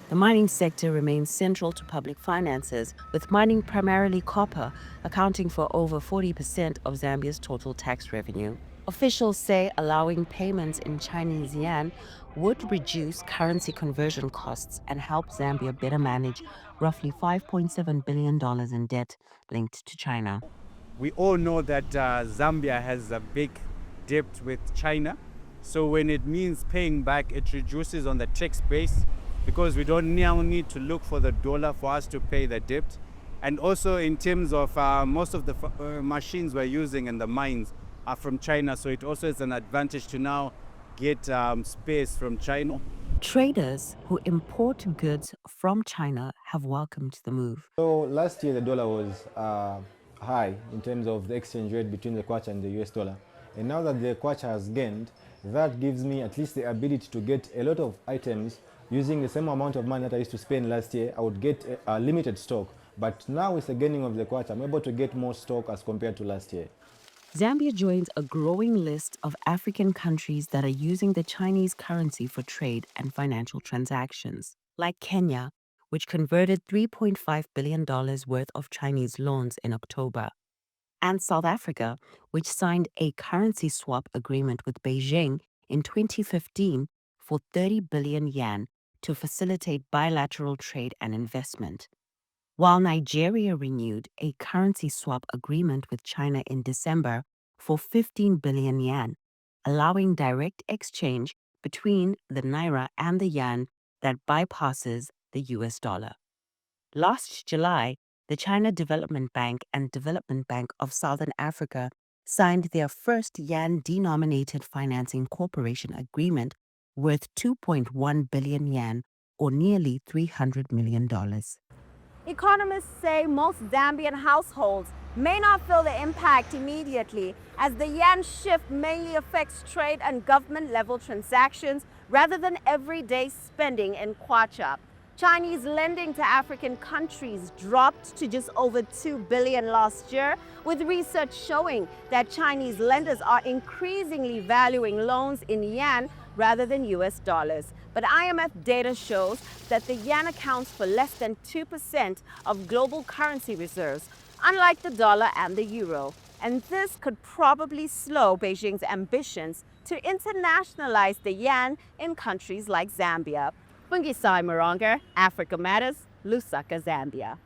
The mining sector remains central to public finances, with mining primarily copper accounting for over 40% of Zambia's total tax revenue. Officials say allowing payments in Chinese yuan would reduce currency conversion costs and help Zambia better manage roughly $5.7 billion in debt linked to China. We all know that Zambia has a big debt with China. So when it means paying back, it reduces on the tax base because we don't now need to look for the dollar for us to pay the debt. And also in terms of most of the machines we're using in the mines are from China. So it also is an advantage to now get space from China. Traders who import goods from China have welcomed the move. So last year the dollar was high in terms of the exchange rate between the kwacha and the US dollar. And now that the kwacha has gained, that gives me at least the ability to get a lot of items using the same amount of money that I used to spend last year. I would get a limited stock. But now with the gaining of the kwacha, I'm able to get more stock as compared to last year. Zambia joins a growing list of African countries that are using the Chinese currency for trade and financial transactions, like Kenya, which converted $3.5 billion worth of Chinese loans in October, and South Africa, which signed a currency swap agreement with Beijing in 2015 for 30 billion yuan to facilitate bilateral trade and investment. While Nigeria renewed a currency swap agreement with China in December for 15 billion yuan, allowing direct exchange between the naira and the yuan that bypasses the US dollar. Last July, the China Development Bank and Development Bank of Southern Africa signed their first yuan-denominated financing cooperation agreement worth 2.1 billion yuan, or nearly $300 million. Economists say most Zambian households may not feel the impact immediately, as the yuan shift mainly affects trade and government-level transactions rather than everyday spending in kwacha. Chinese lending to African countries dropped to just over $2 billion last year, with research showing that Chinese lenders are increasingly valuing loans in yuan rather than US dollars. But IMF data shows that the yuan accounts for less than 2% of global currency reserves, unlike the dollar and the euro. And this could probably slow Beijing's ambitions to internationalize the yuan in countries like Zambia. Bungisai Moronga, Africa Matters, Lusaka, Zambia.